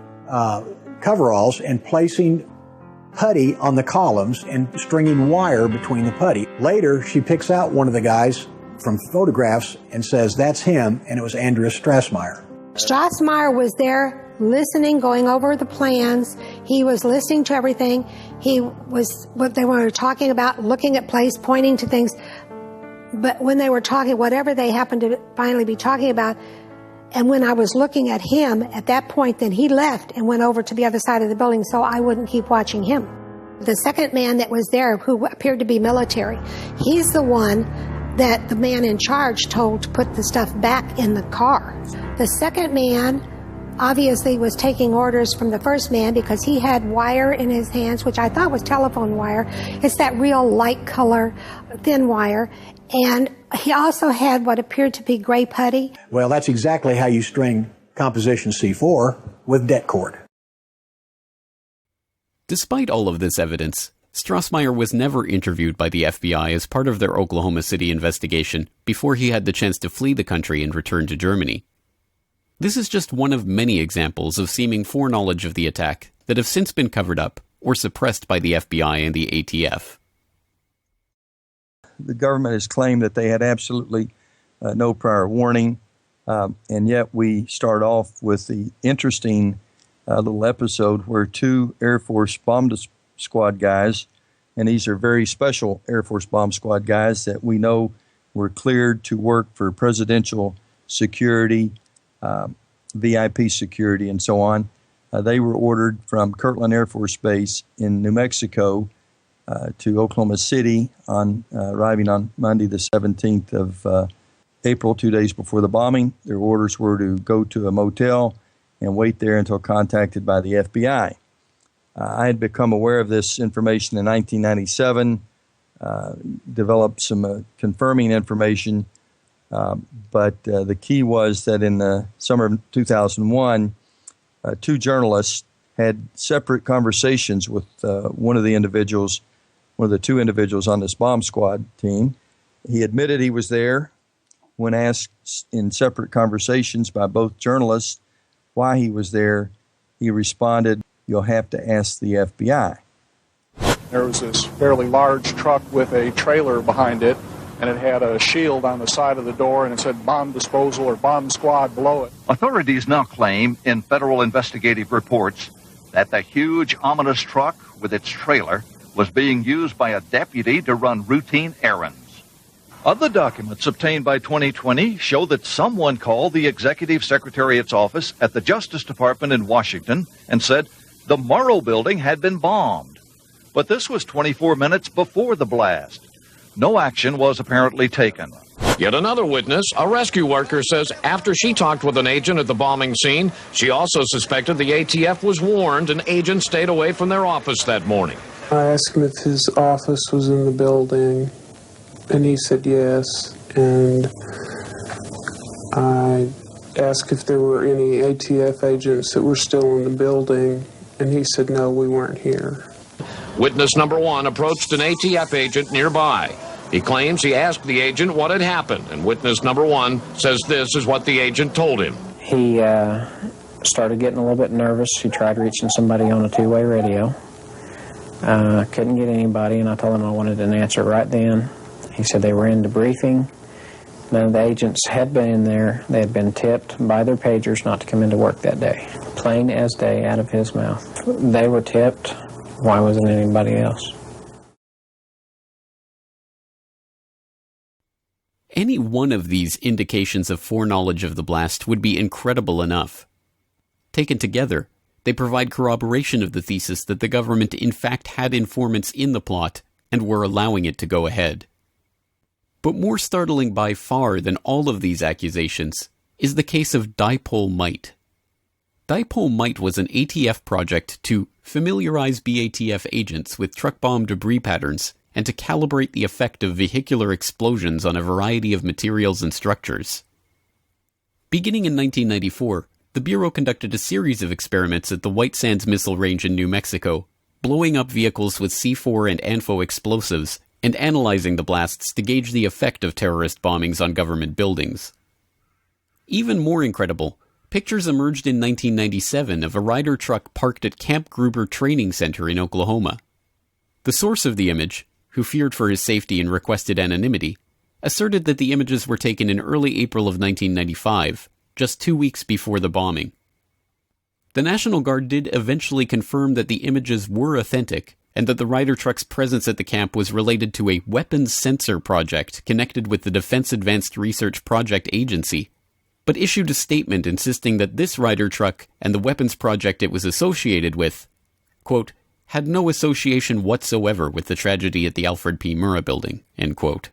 coveralls and placing putty on the columns and stringing wire between the putty. Later, she picks out one of the guys from photographs and says, that's him, and it was Andreas Strassmeyer. Strassmeyer was there listening, going over the plans. He was listening to everything. He was, what they were talking about, looking at place, pointing to things. But when they were talking, whatever they happened to finally be talking about, and when I was looking at him, at that point, then he left and went over to the other side of the building so I wouldn't keep watching him. The second man that was there, who appeared to be military, he's the one that the man in charge told to put the stuff back in the car. The second man obviously was taking orders from the first man because he had wire in his hands, which I thought was telephone wire. It's that real light color, thin wire. And he also had what appeared to be gray putty. Well, that's exactly how you string composition C4 with det cord. Despite all of this evidence, Strassmeyer was never interviewed by the FBI as part of their Oklahoma City investigation before he had the chance to flee the country and return to Germany. This is just one of many examples of seeming foreknowledge of the attack that have since been covered up or suppressed by the FBI and the ATF. The government has claimed that they had absolutely no prior warning, and yet we start off with the interesting little episode where 2 Air Force bomb squad guys, and these are very special Air Force bomb squad guys that we know were cleared to work for presidential security, VIP security, and so on. They were ordered from Kirtland Air Force Base in New Mexico to Oklahoma City, arriving on Monday the 17th of April, 2 days before the bombing. Their orders were to go to a motel and wait there until contacted by the FBI. I had become aware of this information in 1997, developed some confirming information, but the key was that in the summer of 2001, 2 journalists had separate conversations with one of the 2 individuals on this bomb squad team. He admitted he was there. When asked in separate conversations by both journalists why he was there, he responded, you'll have to ask the FBI. There was this fairly large truck with a trailer behind it, and it had a shield on the side of the door, and it said bomb disposal or bomb squad below it. Authorities now claim in federal investigative reports that the huge, ominous truck with its trailer was being used by a deputy to run routine errands. Other documents obtained by 2020 show that someone called the Executive Secretariat's office at the Justice Department in Washington and said the Murrah building had been bombed. But this was 24 minutes before the blast. No action was apparently taken. Yet another witness, a rescue worker, says after she talked with an agent at the bombing scene, she also suspected the ATF was warned and agents stayed away from their office that morning. I asked him if his office was in the building, and he said yes. And I asked if there were any ATF agents that were still in the building, and he said no, we weren't here. Witness number one approached an ATF agent nearby. He claims he asked the agent what had happened, and witness number one says this is what the agent told him. He started getting a little bit nervous. He tried reaching somebody on a two-way radio. Couldn't get anybody, and I told him I wanted an answer right then. He said they were in debriefing. None of the agents had been in there. They had been tipped by their pagers not to come into work that day. Plain as day out of his mouth. They were tipped. Why wasn't anybody else? Any one of these indications of foreknowledge of the blast would be incredible enough. Taken together, they provide corroboration of the thesis that the government in fact had informants in the plot and were allowing it to go ahead. But more startling by far than all of these accusations is the case of Dipole Mite. Dipole Mite was an ATF project to familiarize BATF agents with truck bomb debris patterns and to calibrate the effect of vehicular explosions on a variety of materials and structures. Beginning in 1994, the Bureau conducted a series of experiments at the White Sands Missile Range in New Mexico, blowing up vehicles with C4 and ANFO explosives and analyzing the blasts to gauge the effect of terrorist bombings on government buildings. Even more incredible, pictures emerged in 1997 of a Ryder truck parked at Camp Gruber Training Center in Oklahoma. The source of the image, who feared for his safety and requested anonymity, asserted that the images were taken in early April of 1995, just 2 weeks before the bombing. The National Guard did eventually confirm that the images were authentic, and that the Ryder truck's presence at the camp was related to a weapons sensor project connected with the Defense Advanced Research Project Agency, but issued a statement insisting that this Ryder truck and the weapons project it was associated with, quote, had no association whatsoever with the tragedy at the Alfred P. Murrah building, end quote.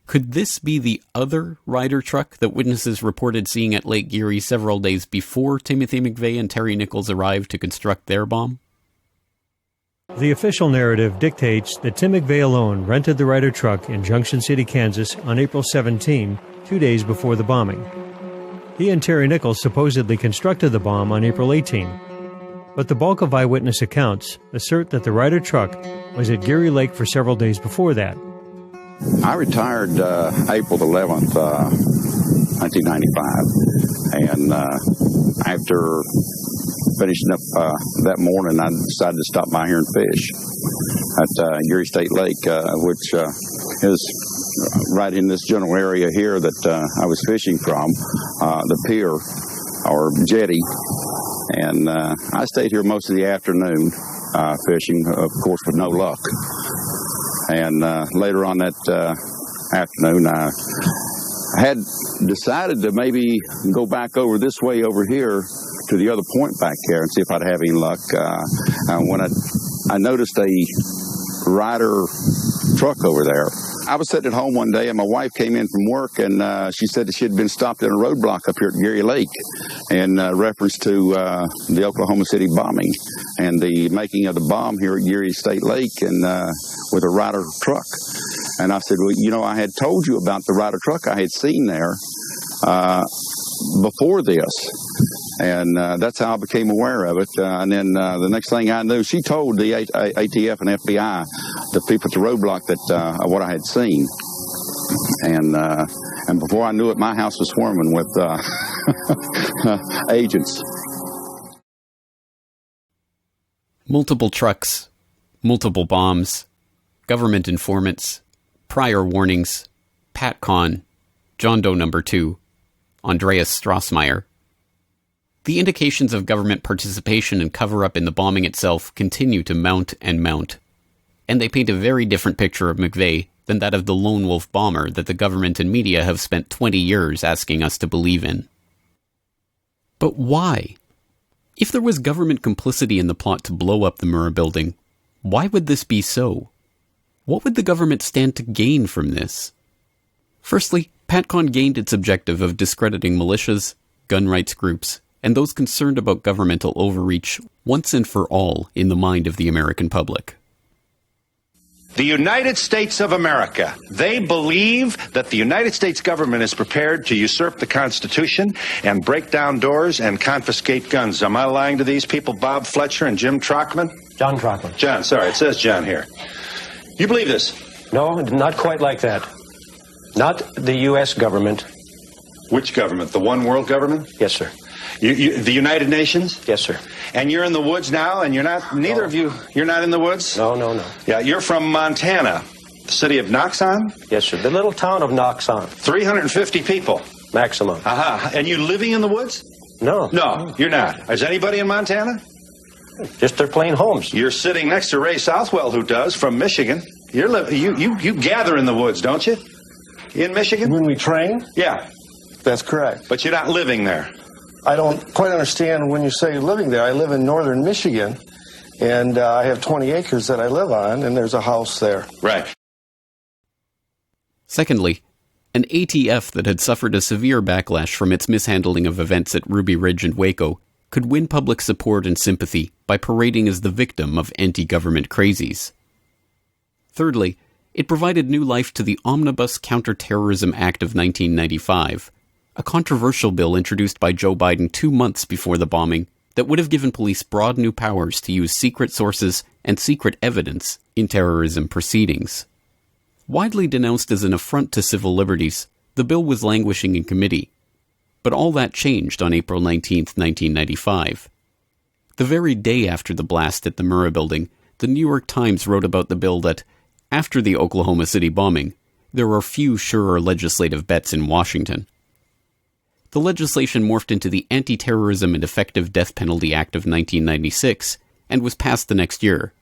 Could this be the other Ryder truck that witnesses reported seeing at Lake Geary several days before Timothy McVeigh and Terry Nichols arrived to construct their bomb? The official narrative dictates that Tim McVeigh alone rented the Ryder truck in Junction City, Kansas on April 17, 2 days before the bombing. He and Terry Nichols supposedly constructed the bomb on April 18. But the bulk of eyewitness accounts assert that the Ryder truck was at Geary Lake for several days before that. I retired April 11th, 1995, and after finishing up that morning, I decided to stop by here and fish at Geary State Lake, which is right in this general area here that I was fishing from, the pier or jetty. And I stayed here most of the afternoon fishing, of course, with no luck. And later on that afternoon, I had decided to maybe go back over this way over here to the other point back there and see if I'd have any luck. When I noticed a Ryder truck over there. I was sitting at home one day and my wife came in from work and she said that she had been stopped at a roadblock up here at Geary Lake in reference to the Oklahoma City bombing and the making of the bomb here at Geary State Lake and with a Ryder truck. And I said, well, you know, I had told you about the Ryder truck I had seen there before this. And that's how I became aware of it. And then the next thing I knew, she told the ATF and FBI, the people at the roadblock, that what I had seen. And before I knew it, my house was swarming with agents. Multiple trucks, multiple bombs, government informants, prior warnings, Pat Kahn, John Doe No. 2, Andreas Strassmeyer. The indications of government participation and cover-up in the bombing itself continue to mount and mount, and they paint a very different picture of McVeigh than that of the lone wolf bomber that the government and media have spent 20 years asking us to believe in. But why? If there was government complicity in the plot to blow up the Murrah building, why would this be so? What would the government stand to gain from this? Firstly, Pat Kahn gained its objective of discrediting militias, gun rights groups, and those concerned about governmental overreach once and for all in the mind of the American public. The United States of America. They believe that the United States government is prepared to usurp the Constitution and break down doors and confiscate guns. Am I lying to these people, Bob Fletcher and Jim Trockman? John Trockman. John, sorry, it says John here. You believe this? No, not quite like that. Not the U.S. government. Which government? The one world government? Yes, sir. The United Nations? Yes, sir. And you're in the woods now, and you're not, neither of you, you're not in the woods? No, no, no. Yeah, you're from Montana, the city of Noxon? Yes, sir. The little town of Noxon. 350 people. Maximum. Aha. And you living in the woods? No. No, you're not. Is anybody in Montana? Just their plain homes. You're sitting next to Ray Southwell, who does, from Michigan. You gather in the woods, don't you? In Michigan? When we train? Yeah. That's correct. But you're not living there. I don't quite understand when you say living there. I live in northern Michigan, and I have 20 acres that I live on, and there's a house there. Right. Secondly, an ATF that had suffered a severe backlash from its mishandling of events at Ruby Ridge and Waco could win public support and sympathy by parading as the victim of anti-government crazies. Thirdly, it provided new life to the Omnibus Counterterrorism Act of 1995, a controversial bill introduced by Joe Biden 2 months before the bombing that would have given police broad new powers to use secret sources and secret evidence in terrorism proceedings. Widely denounced as an affront to civil liberties, the bill was languishing in committee. But all that changed on April 19, 1995. The very day after the blast at the Murrah building, the New York Times wrote about the bill that, after the Oklahoma City bombing, there are few surer legislative bets in Washington. The legislation morphed into the Anti-Terrorism and Effective Death Penalty Act of 1996 and was passed the next year,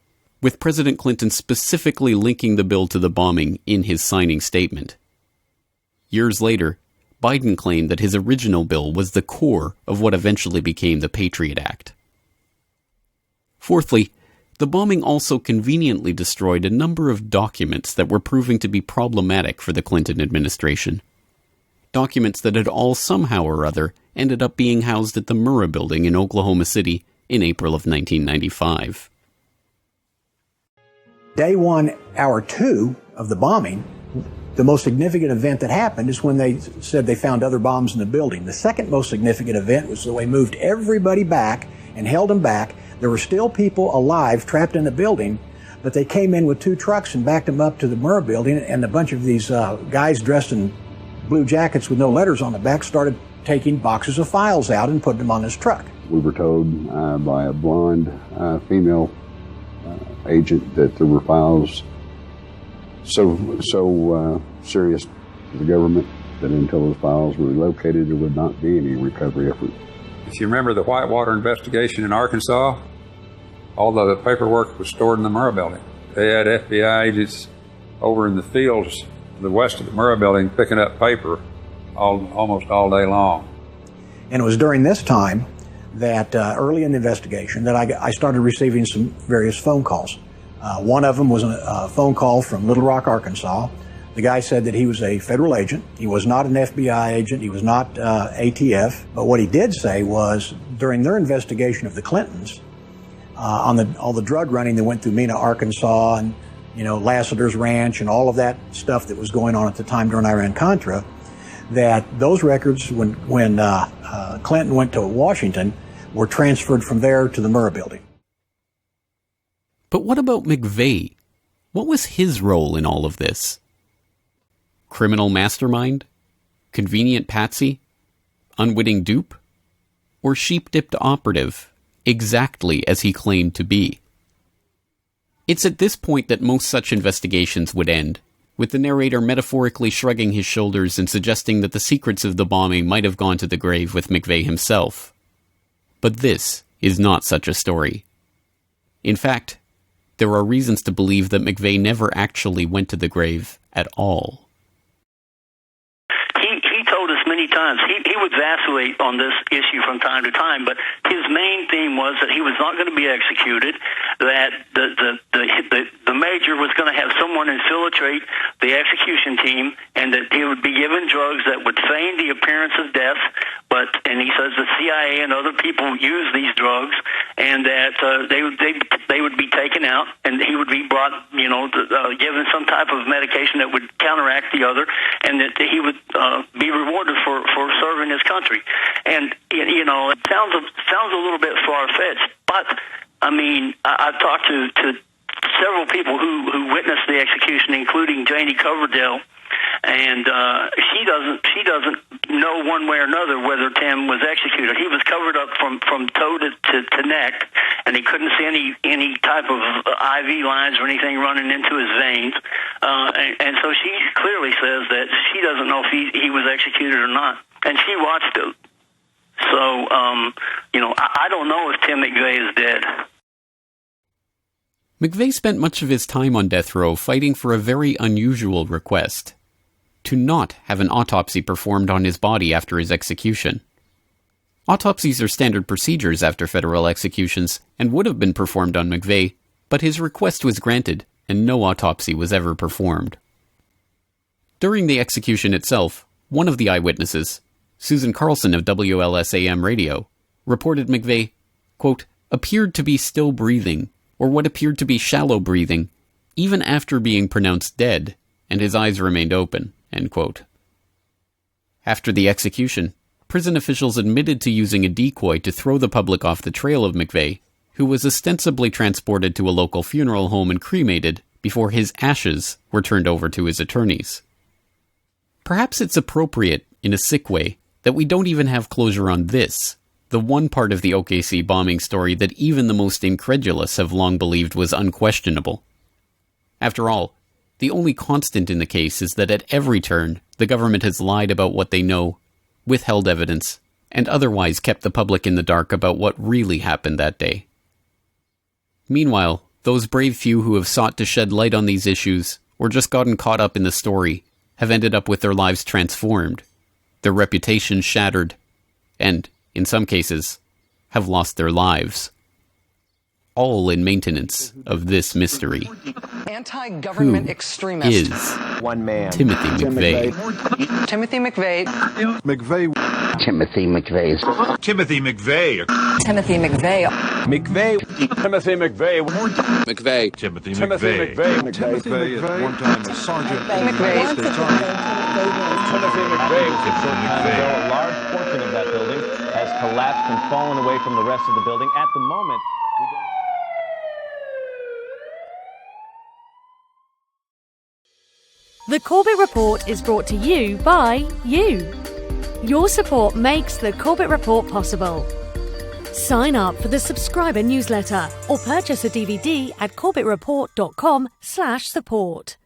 with President Clinton specifically linking the bill to the bombing in his signing statement. Years later, Biden claimed that his original bill was the core of what eventually became the Patriot Act. Fourthly, the bombing also conveniently destroyed a number of documents that were proving to be problematic for the Clinton administration. Documents that had all somehow or other ended up being housed at the Murrah building in Oklahoma City in April of 1995. Day 1, hour 2 of the bombing, the most significant event that happened is when they said they found other bombs in the building. The second most significant event was when they moved everybody back and held them back. There were still people alive trapped in the building, but they came in with 2 trucks and backed them up to the Murrah building, and a bunch of these guys dressed in blue jackets with no letters on the back started taking boxes of files out and putting them on this truck. We were told by a blonde female agent that there were files so serious to the government that until those files were located, there would not be any recovery effort. If you remember the Whitewater investigation in Arkansas, all the paperwork was stored in the Murrah building. They had FBI agents over in the fields to the west of the Murrah building picking up paper almost all day long. And it was during this time that early in the investigation that I started receiving some various phone calls. One of them was a phone call from Little Rock, Arkansas. The guy said that he was a federal agent. He was not an FBI agent. He was not ATF. But what he did say was during their investigation of the Clintons, on all the drug running that went through Mena, Arkansas, and Lassiter's Ranch and all of that stuff that was going on at the time during Iran-Contra, that those records, when Clinton went to Washington, were transferred from there to the Murrah building. But what about McVeigh? What was his role in all of this? Criminal mastermind? Convenient patsy? Unwitting dupe? Or sheep-dipped operative, exactly as he claimed to be? It's at this point that most such investigations would end, with the narrator metaphorically shrugging his shoulders and suggesting that the secrets of the bombing might have gone to the grave with McVeigh himself. But this is not such a story. In fact, there are reasons to believe that McVeigh never actually went to the grave at all. He told us many times he would vacillate on this issue from time to time, but his main theme was that he was not going to be executed, that the major was going to have someone infiltrate the execution team, and that he would be given drugs that would feign the appearance of death, and he says the CIA and other people use these drugs, and that they would be taken out, and he would be brought, given some type of medication that would counteract the other, and that he would be rewarded for serving his country. And it sounds a little bit far-fetched, but I mean, I've talked to several people who witnessed the execution, including Janie Coverdale, and she doesn't know one way or another whether Tim was executed. He was covered up from toe to neck, and he couldn't see any type of IV lines or anything running into his veins. And so she clearly says that she doesn't know if he was executed or not, and she watched it. So, I don't know if Tim McVeigh is dead. McVeigh spent much of his time on death row fighting for a very unusual request: to not have an autopsy performed on his body after his execution. Autopsies are standard procedures after federal executions and would have been performed on McVeigh, but his request was granted and no autopsy was ever performed. During the execution itself, one of the eyewitnesses, Susan Carlson of WLS-AM radio, reported McVeigh, quote, appeared to be still breathing, or what appeared to be shallow breathing, even after being pronounced dead, and his eyes remained open, end quote. After the execution, prison officials admitted to using a decoy to throw the public off the trail of McVeigh, who was ostensibly transported to a local funeral home and cremated before his ashes were turned over to his attorneys. Perhaps it's appropriate, in a sick way, that we don't even have closure on this, the one part of the OKC bombing story that even the most incredulous have long believed was unquestionable. After all, the only constant in the case is that at every turn, the government has lied about what they know, withheld evidence, and otherwise kept the public in the dark about what really happened that day. Meanwhile, those brave few who have sought to shed light on these issues, or just gotten caught up in the story, have ended up with their lives transformed, their reputations shattered, and, in some cases, have lost their lives. All in maintenance of this mystery. Anti-government extremist. Is one man. Timothy McVeigh. Timothy McVeigh. McVeigh. Timothy McVeigh. Timothy McVeigh. Timothy McVeigh. McVeigh. Timothy McVeigh. McVeigh. Timothy McVeigh. Timothy McVeigh. One time a sergeant. McVeigh. Timothy McVeigh. A large portion of that building has collapsed and fallen away from the rest of the building. At the moment, The Corbett Report is brought to you by you. Your support makes the Corbett Report possible. Sign up for the subscriber newsletter or purchase a DVD at corbettreport.com/support.